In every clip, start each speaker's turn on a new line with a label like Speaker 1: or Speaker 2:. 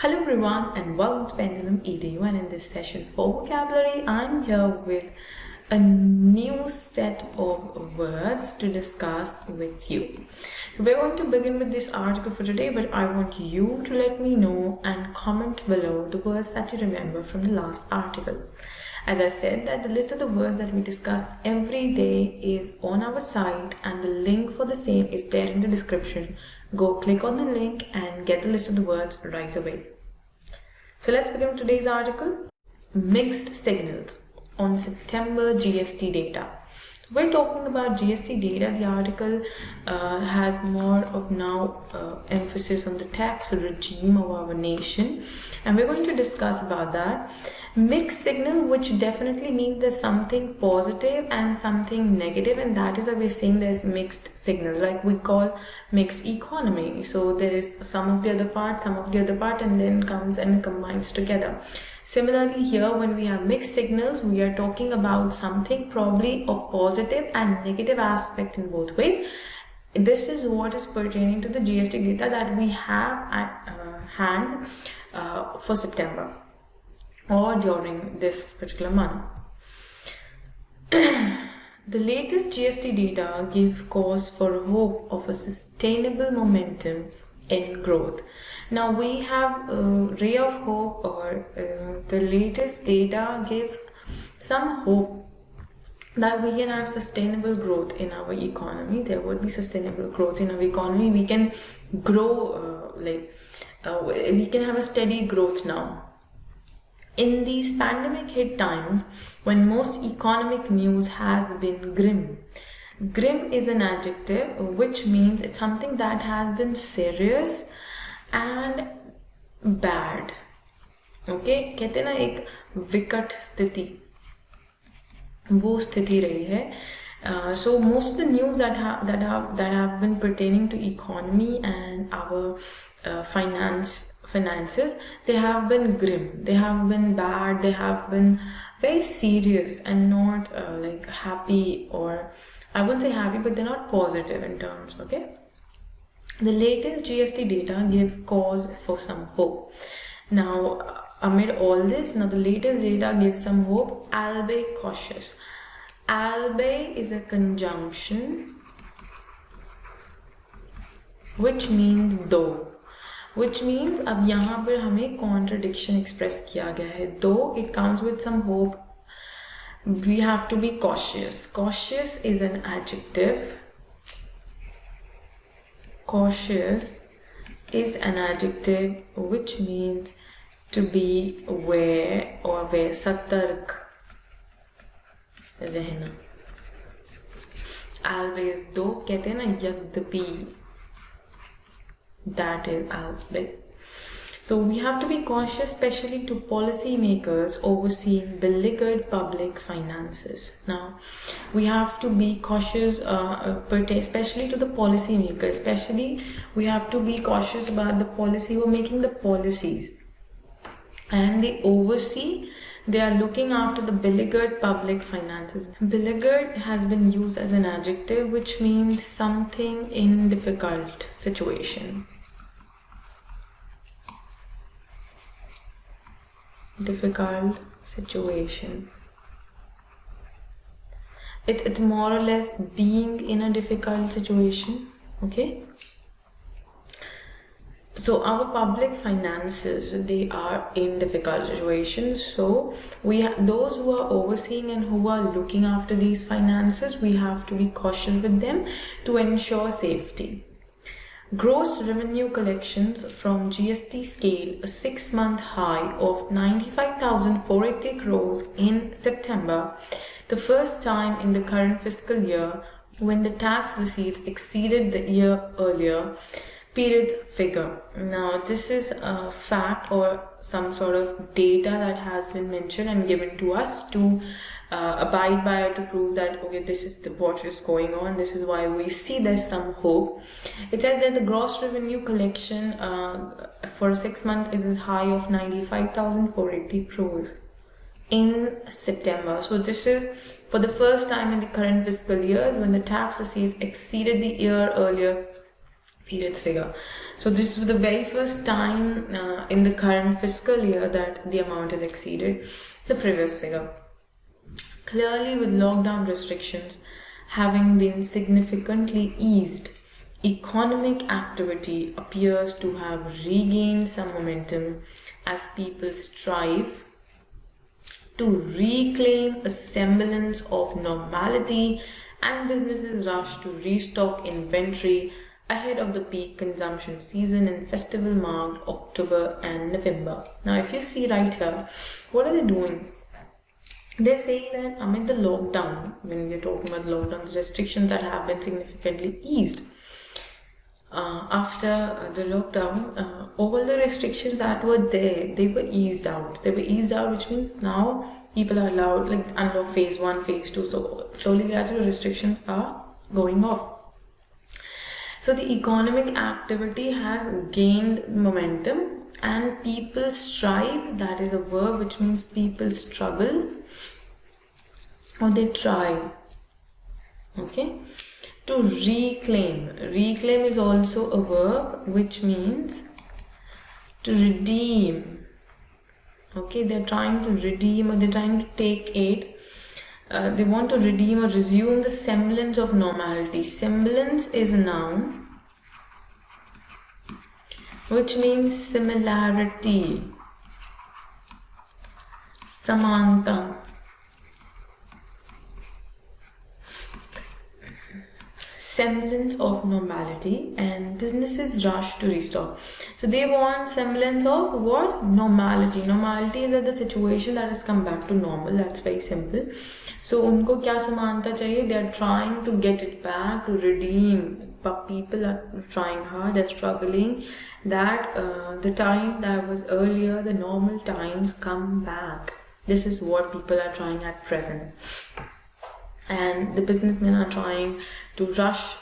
Speaker 1: Hello everyone and welcome to PendulumEdu, and in this session for vocabulary I'm here with a new set of words to discuss with you. So we're going to begin with this article for today, but I want you to let me know and comment below the words that you remember from the last article. As I said, that the list of the words that we discuss every day is on our site and the link for the same is there in the description. Go click on the link and get the list of the words right away. So let's begin with today's article. Mixed signals on September GST data. We're talking about GST data. The article has more of now emphasis on the tax regime of our nation, and we're going to discuss about that. Mixed signal, which definitely means there's something positive and something negative, and that is why we're saying there's mixed signal, like we call mixed economy. So there is some of the other part, and then comes and combines together. Similarly here, when we have mixed signals, we are talking about something probably of positive and negative aspect in both ways. This is what is pertaining to the GST data that we have at hand for September or during this particular month. The latest GST data give cause for hope of a sustainable momentum in growth. Now we have a ray of hope, or the latest data gives some hope that we can have sustainable growth in our economy. There would be sustainable growth in our economy. We can grow, we can have a steady growth now. In these pandemic hit times, when most economic news has been grim. Grim is an adjective which means it's something that has been serious and bad. Okay, कहते ना एक विकट स्थिति, वो स्थिति रही है. So most of the news that have been pertaining to economy and our finances, they have been grim, they have been bad, they have been very serious and not like happy, or I wouldn't say happy, but they're not positive in terms. Okay, the latest GST data give cause for some hope. Now amid all this, now the latest data gives some hope, albeit cautious. Albeit is a conjunction which means though, which means अब यहाँ पर हमें contradiction express किया गया है. Though it comes with some hope, we have to be cautious. Cautious is an adjective. Cautious is an adjective which means to be aware or aware, सतर्क रहना. Always though कहते हैं ना, यद्यपि, that is albeit. So we have to be cautious, especially to policy makers overseeing beleaguered public finances. Now we have to be cautious, especially to the policy makers. Especially we have to be cautious about the policy who are making the policies, and they oversee. They are looking after the beleaguered public finances. Beleaguered has been used as an adjective which means something in difficult situation. Difficult situation. It's more or less being in a difficult situation. Okay. So our public finances, they are in difficult situations. So we those who are overseeing and who are looking after these finances, we have to be cautious with them to ensure safety. Gross revenue collections from GST scale a 6-month high of 95,480 crores in September, the first time in the current fiscal year when the tax receipts exceeded the year earlier period figure. Now this is a fact or some sort of data that has been mentioned and given to us to abide by, or to prove that okay, this is what is going on. This is why we see there's some hope. It says that the gross revenue collection for 6 months is a high of 95,480 crores in September. So this is for the first time in the current fiscal year when the tax receipts exceeded the year earlier periods figure. So this is the very first time in the current fiscal year that the amount has exceeded the previous figure. Clearly, with lockdown restrictions having been significantly eased, economic activity appears to have regained some momentum as people strive to reclaim a semblance of normality and businesses rush to restock inventory ahead of the peak consumption season in festival marked October and November. Now, if you see right here, what are they doing? They're saying that amid the lockdown, when we're talking about lockdown, the restrictions that have been significantly eased. After the lockdown, all the restrictions that were there, they were eased out. They were eased out, which means now people are allowed, like unlock phase 1, phase 2. So slowly, gradually, restrictions are going off. So the economic activity has gained momentum and people strive, that is a verb which means people struggle or they try, okay, to reclaim. Reclaim is also a verb which means to redeem, okay, they're trying to redeem or they're trying to take it. They want to redeem or resume the semblance of normality. Semblance is a noun which means similarity, samanta. Semblance of normality, and businesses rush to restock. So they want semblance of what? Normality. Normality is that the situation that has come back to normal. That's very simple. So unko kya samanta chahiye? They are trying to get it back, to redeem. But people are trying hard, they're struggling that the time that was earlier, the normal times come back. This is what people are trying at present. And the businessmen are trying to rush,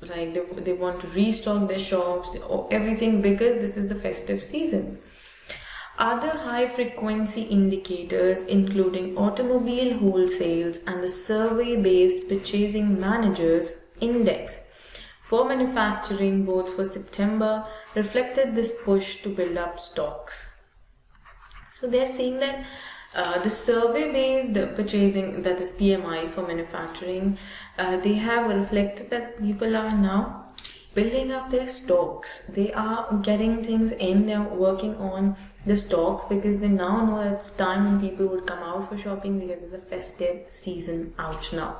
Speaker 1: like they want to restock their shops, everything, because this is the festive season. Other high frequency indicators including automobile wholesales and the survey based purchasing managers index for manufacturing both for September reflected this push to build up stocks. So they're saying that the survey-based purchasing, that is PMI for manufacturing, they have reflected that people are now building up their stocks. They are getting things in, they're working on the stocks because they now know that it's time when people would come out for shopping because it's the festive season out now.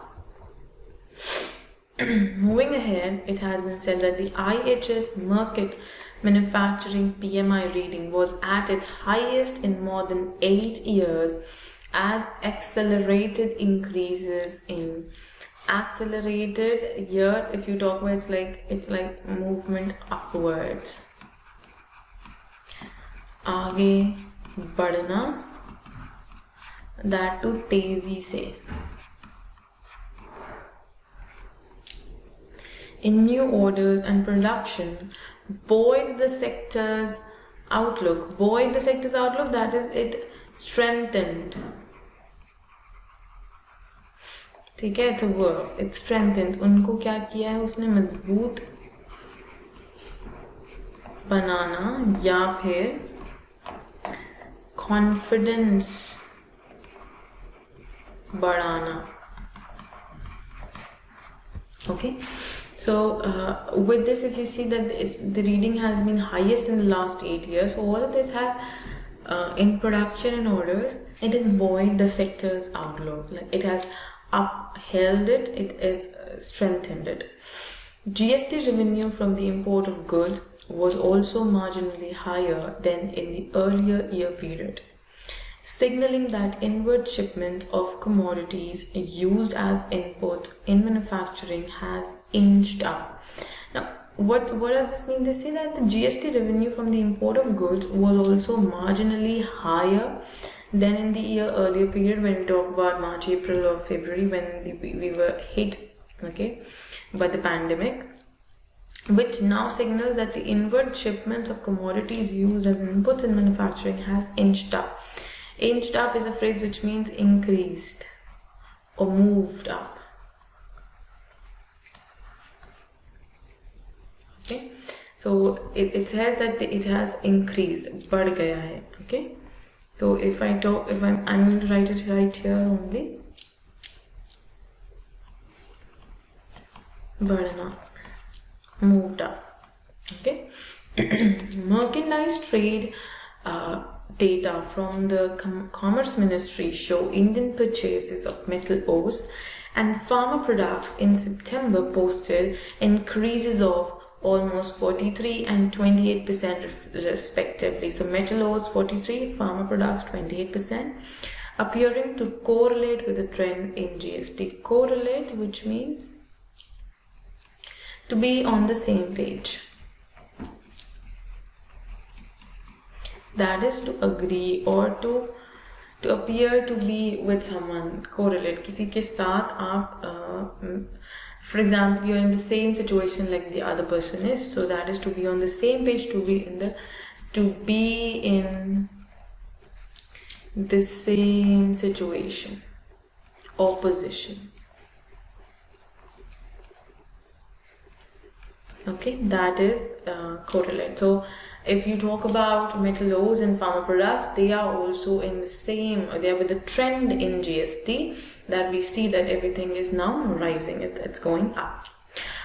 Speaker 1: Moving ahead, it has been said that the IHS Markit manufacturing PMI reading was at its highest in more than 8 years as accelerated increases in accelerated year. If you talk about, it's like movement upwards, आगे बढ़ना, that to तेजी से. In new orders and production, buoyed the sector's outlook. Buoyed the sector's outlook, that is, it strengthened. ठीक है, it's a verb. It strengthened. उनको क्या किया है? उसने मजबूत बनाना या फिर confidence बढ़ाना. Okay. So with this, if you see that the reading has been highest in the last 8 years, so all of this has in production and orders, it has buoyed the sector's outlook. Like it has upheld it, it has strengthened it. GST revenue from the import of goods was also marginally higher than in the earlier year period, signaling that inward shipments of commodities used as inputs in manufacturing has inched up. Now, what does this mean? They say that the GST revenue from the import of goods was also marginally higher than in the year earlier period, when we talk about March, April or February, when we were hit, okay, by the pandemic, which now signals that the inward shipments of commodities used as inputs in manufacturing has inched up. Inched up is a phrase which means increased or moved up. Okay. So it says that it has increased, बढ़ गया है. Okay. So if I'm going to write it right here only. बढ़ना, moved up. Okay. Merchandise trade data from the Commerce Ministry show Indian purchases of metal ores and pharma products in September posted increases of almost 43 and 28% respectively. So metal ores 43, pharma products 28%, appearing to correlate with the trend in GST. Correlate, which means to be on the same page. That is to agree or to appear to be with someone. Correlate. किसी के साथ आप, for example, you're in the same situation like the other person is. So that is to be on the same page. To be in the same situation or position. Okay, that is correlate. So if you talk about metal ores and pharma products, they are also in the same, they are with the trend in GST, that we see that everything is now rising, it's going up.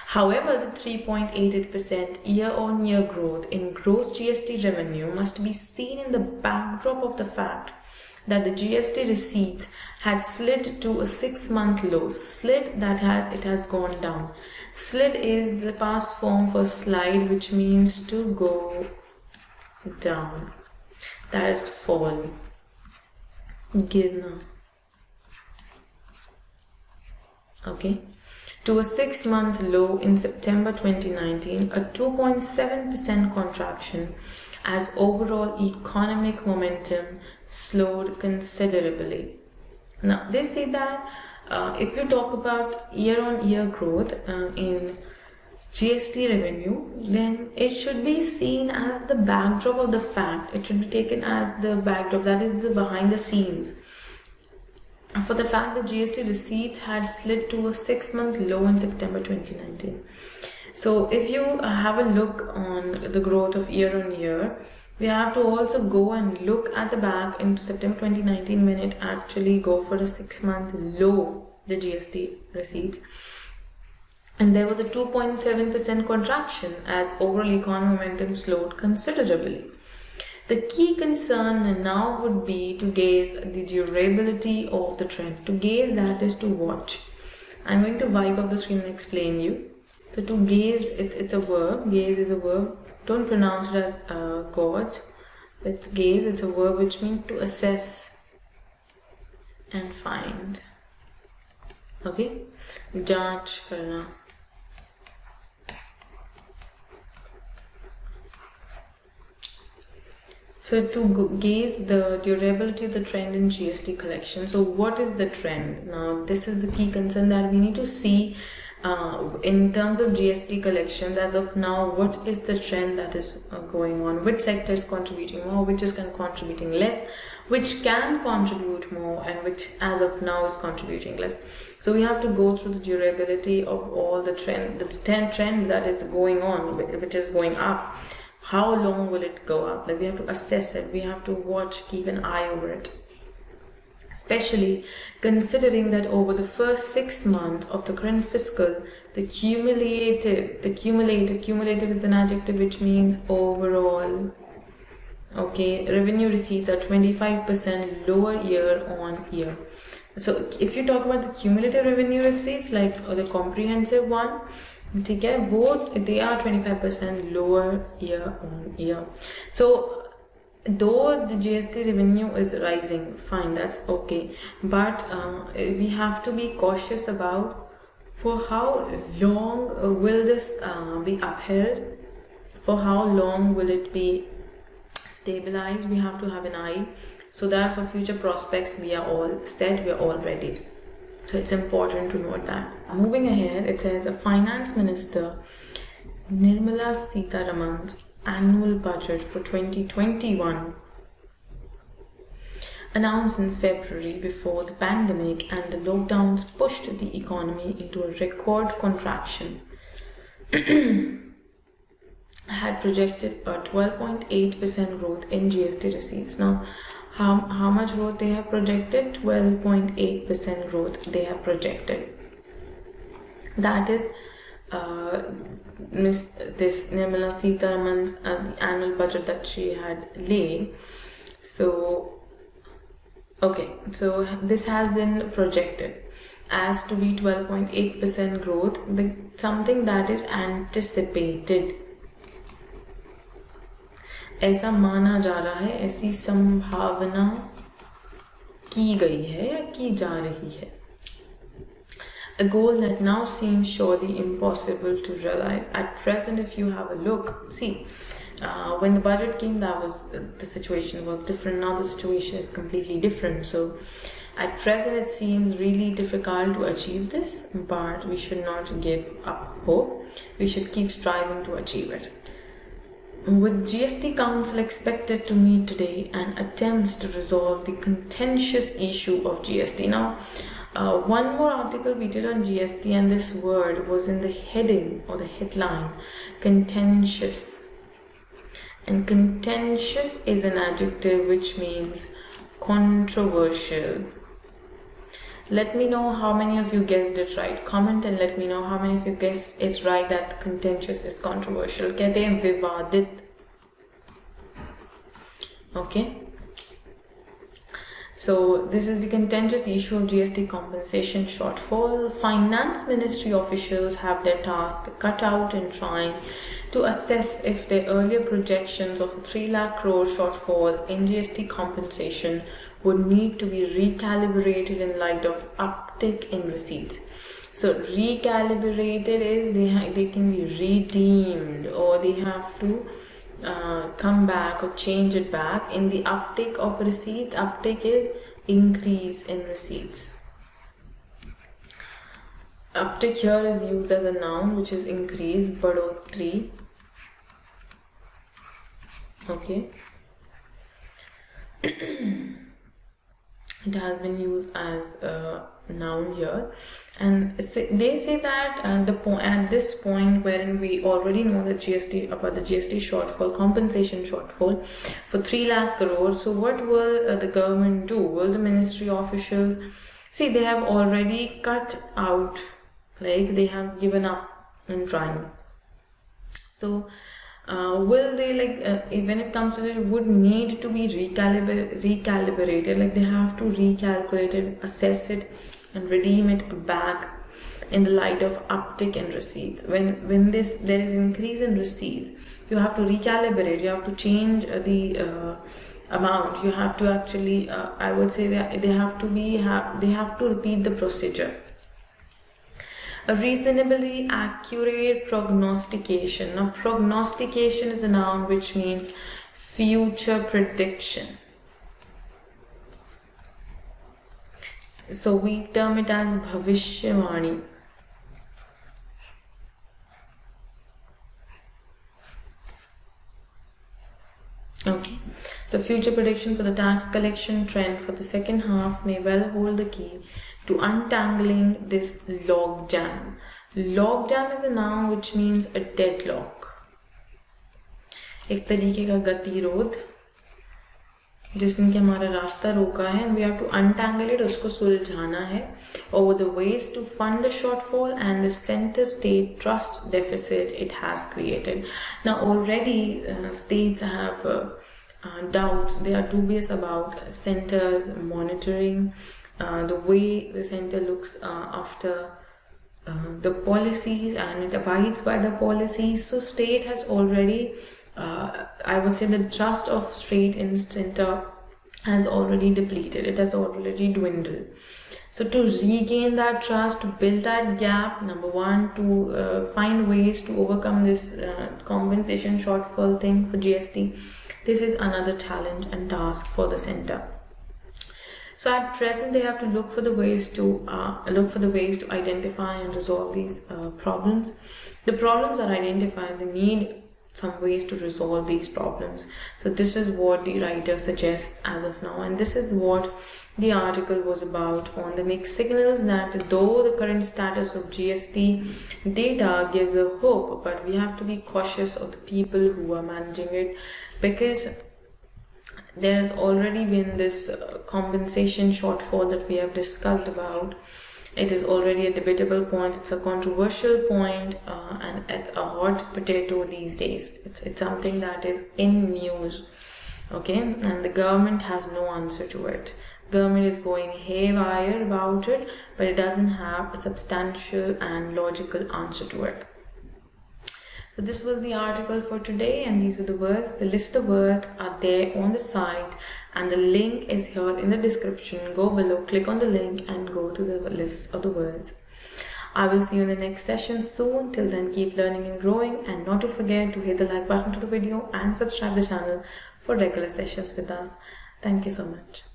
Speaker 1: However, the 3.88% year-on-year growth in gross GST revenue must be seen in the backdrop of the fact that the GST receipts had slid to a 6-month low. Slid, it has gone down. Slid is the past form for slide, which means to go down. That is fall. Girna. Okay. To a 6-month low in September 2019, a 2.7% contraction as overall economic momentum slowed considerably. Now, they say that if you talk about year-on-year growth in GST revenue, then it should be seen as the backdrop of the fact. It should be taken as the backdrop, that is the behind the scenes, for the fact that GST receipts had slid to a 6-month low in September 2019. So if you have a look on the growth of year-on-year, we have to also go and look at the back into September 2019 when it actually go for a 6-month low, the GST receipts. And there was a 2.7% contraction as overall economic momentum slowed considerably. The key concern now would be to gauge the durability of the trend. To gauge, that is to watch. I'm going to wipe up the screen and explain you. So to gaze, it's a verb. Gaze is a verb. Don't pronounce it as gauge. It's gaze. It's a verb which means to assess and find. Okay. Judge karna. So to gauge the durability of the trend in GST collection. So what is the trend? Now this is the key concern that we need to see in terms of GST collections. As of now, what is the trend that is going on? Which sector is contributing more? Which is contributing less? Which can contribute more? And which as of now is contributing less? So we have to go through the durability of all the trend, trend that is going on, which is going up. How long will it go up? Like we have to assess it. We have to watch, keep an eye over it. Especially considering that over the first 6 months of the current fiscal, the cumulative is an adjective which means overall. Okay, revenue receipts are 25% lower year on year. So if you talk about the cumulative revenue receipts, like the comprehensive one, they are 25% lower year on year. So though the GST revenue is rising, fine, that's okay, but we have to be cautious about for how long will this be upheld, for how long will it be stabilized. We have to have an eye so that for future prospects we are all set, we are all ready. So it's important to note that. Moving ahead, it says a Finance Minister Nirmala Sitharaman's annual budget for 2021 announced in February before the pandemic and the lockdowns pushed the economy into a record contraction. had projected a 12.8% growth in GST receipts. Now, how much growth they have projected? 12.8% growth they have projected. That is this Nirmala Sitharaman's the annual budget that she had laid. So okay, so this has been projected as to be 12.8% growth, something that is anticipated. ऐसा माना जा रहा है, ऐसी संभावना की गई है या की जा रही है. A goal that now seems surely impossible to realize. At present, if you have a look, see, when the budget came, the situation was different. Now the situation is completely different. So at present, it seems really difficult to achieve this, but we should not give up hope. We should keep striving to achieve it. With GST Council expected to meet today and attempts to resolve the contentious issue of GST. Now, one more article we did on GST, and this word was in the heading or the headline, contentious. And contentious is an adjective which means controversial. Let me know how many of you guessed it right. Comment and let me know how many of you guessed it right that contentious is controversial. कहते हैं विवादित. Okay. So this is the contentious issue of GST compensation shortfall. Finance Ministry officials have their task cut out in trying to assess if their earlier projections of a 3 lakh crore shortfall in GST compensation would need to be recalibrated in light of uptick in receipts. So recalibrated is they can be redeemed, or they have to come back or change it back in the uptick of receipts. Uptick is increase in receipts. Uptick here is used as a noun, which is increase, badotri. Okay. It has been used as a noun here, and they say that at this point wherein we already know the GST shortfall, compensation shortfall for 3 lakh crore. So what will the government do? Will the ministry officials see? They have already cut out, like they have given up in trying. So will they, when it comes to it, would need to be recalibrated, like they have to recalculate it, assess it and redeem it back in the light of uptick in receipts. When there is increase in receipts, you have to recalibrate, you have to change the amount, you have to actually I would say that they have to repeat the procedure. A reasonably accurate prognostication. Now, prognostication is a noun which means future prediction. So we term it as bhavishyavani. Okay. So future prediction for the tax collection trend for the second half may well hold the key to untangling this logjam. Logjam is a noun which means a deadlock. एक तरीके का गतिरोध जिसने कि हमारा रास्ता रोका है, and we have to untangle it, उसको सुलझाना है, over the ways to fund the shortfall and the center state trust deficit it has created. Now already states have doubts, they are dubious about centers monitoring the way the center looks after the policies, and it abides by the policies. So state has already I would say the trust of state in center has already depleted, it has already dwindled. So to regain that trust, to build that gap, number one, to find ways to overcome this compensation shortfall thing for GST, this is another challenge and task for the center. So at present, they have to look for the ways to identify and resolve these problems. The problems are identified. The need some ways to resolve these problems. So this is what the writer suggests as of now, and this is what the article was about on the mixed signals, that though the current status of GST data gives a hope, but we have to be cautious of the people who are managing it, because there has already been this compensation shortfall that we have discussed about. It is already a debatable point, it's a controversial point, and it's a hot potato these days. It's something that is in news, okay, and the government has no answer to it. Government is going haywire about it, but it doesn't have a substantial and logical answer to it. So this was the article for today, and these were the words. The list of words are there on the site, and the link is here in the description. Go below, click on the link and go to the list of the words. I will see you in the next session soon. Till then, keep learning and growing, and not to forget to hit the like button to the video and subscribe the channel for regular sessions with us. Thank you so much.